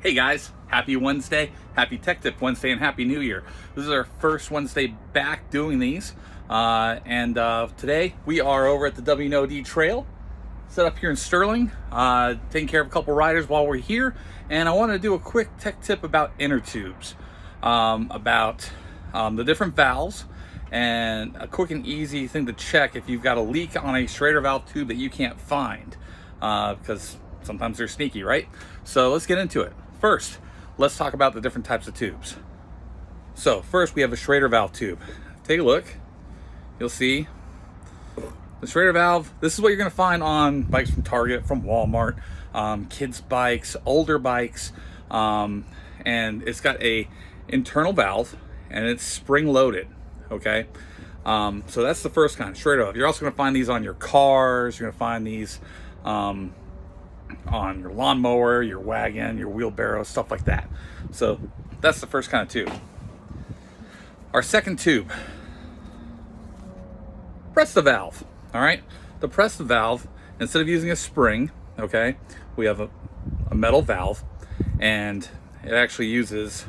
Hey guys, happy Wednesday, happy Tech Tip Wednesday, and happy New Year. This is our first Wednesday back doing these. Today we are over at the WNOD Trail, set up here in Sterling, taking care of a couple riders while we're here. And I want to do a quick tech tip about inner tubes, about the different valves, and a quick and easy thing to check if you've got a leak on a Schrader valve tube that you can't find, because sometimes they're sneaky, right? So let's get into it. First, let's talk about the different types of tubes. So first we have a Schrader valve tube. Take a look. You'll see the Schrader valve. This is what you're going to find on bikes from Target, from Walmart, kids bikes, older bikes, and it's got a internal valve and it's spring loaded. Okay, so that's the first kind, Schrader valve. You're also going to find these on your cars. You're going to find these on your lawnmower, your wagon, your wheelbarrow, stuff like that. So that's the first kind of tube. Our second tube, Presta valve. All right, the Presta valve, instead of using a spring, okay, we have a metal valve, and it actually uses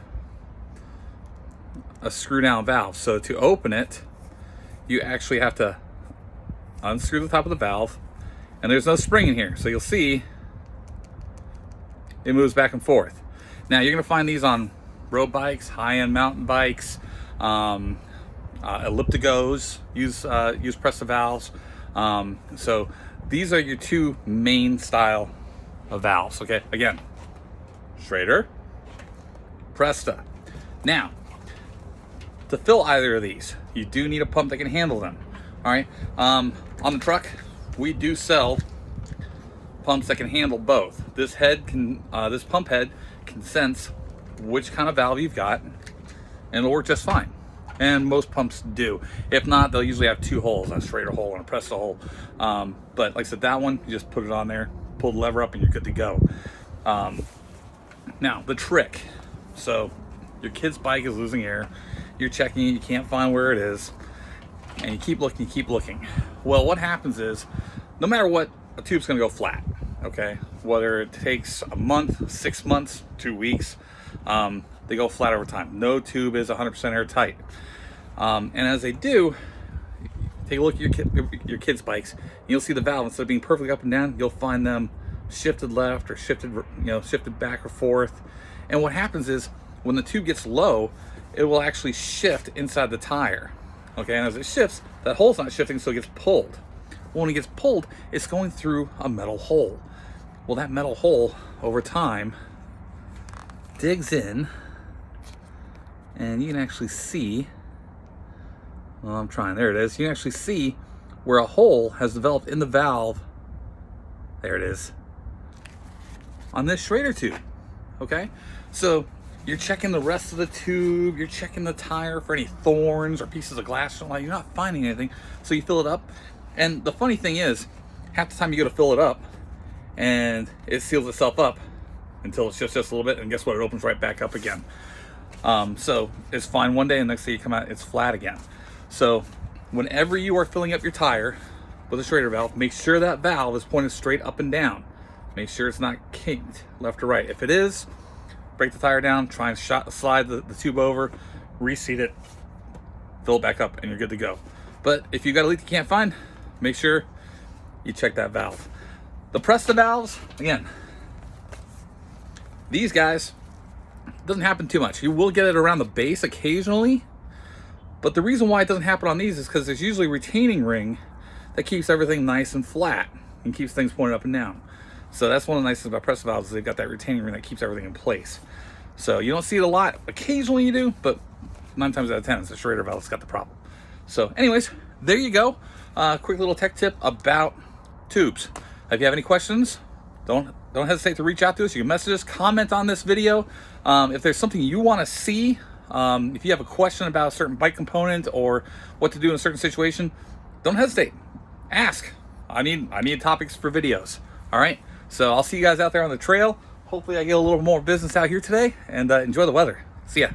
a screw down valve. So to open it, you actually have to unscrew the top of the valve, and there's no spring in here. So you'll see it moves back and forth. Now you're gonna find these on road bikes, high-end mountain bikes, ellipticos use Presta valves. So these are your two main style of valves. Okay, again, Schrader, Presta. Now, to fill either of these, you do need a pump that can handle them. All right, on the truck, we do sell pumps that can handle both. This pump head can sense which kind of valve you've got, and it'll work just fine. And most pumps do. If not, they'll usually have two holes, a Schrader hole and a Presta hole. But like I said, that one, you just put it on there, pull the lever up, and you're good to go. Now, the trick. So your kid's bike is losing air. You're checking it, you can't find where it is, and you keep looking, you keep looking. Well, what happens is, no matter what, a tube's gonna go flat, okay? Whether it takes a month, 6 months, 2 weeks, they go flat over time. No tube is 100% airtight. And as they do, take a look at your kids' bikes, and you'll see the valve, instead of being perfectly up and down, you'll find them shifted left or shifted back or forth. And what happens is, when the tube gets low, it will actually shift inside the tire. Okay, and as it shifts, that hole's not shifting, so it gets pulled. When it gets pulled, it's going through a metal hole. Well, that metal hole, over time, digs in, and you can actually see, well, I'm trying, there it is. You can actually see where a hole has developed in the valve. There it is. On this Schrader tube, okay? So you're checking the rest of the tube, you're checking the tire for any thorns or pieces of glass, you're not finding anything, so you fill it up. And the funny thing is, half the time you go to fill it up, and it seals itself up until it's just a little bit, and guess what? It opens right back up again. So it's fine one day, and next day you come out, it's flat again. So whenever you are filling up your tire with a Schrader valve, make sure that valve is pointed straight up and down. Make sure it's not kinked left or right. If it is, break the tire down, try and slide the tube over, reseat it, fill it back up, and you're good to go. But if you got a leak you can't find, make sure you check that valve. The Presta valves, again, these guys, doesn't happen too much. You will get it around the base occasionally, but the reason why it doesn't happen on these is because there's usually a retaining ring that keeps everything nice and flat and keeps things pointed up and down. So that's one of the nice things about Presta valves, is they've got that retaining ring that keeps everything in place. So you don't see it a lot. Occasionally you do, but 9 times out of 10, it's the Schrader valve that's got the problem. So anyways, there you go. Quick little tech tip about tubes. If you have any questions, don't hesitate to reach out to us. You can message us, comment on this video. If there's something you want to see, if you have a question about a certain bike component or what to do in a certain situation, don't hesitate. Ask. I need topics for videos. All right. So I'll see you guys out there on the trail. Hopefully I get a little more business out here today, and enjoy the weather. See ya.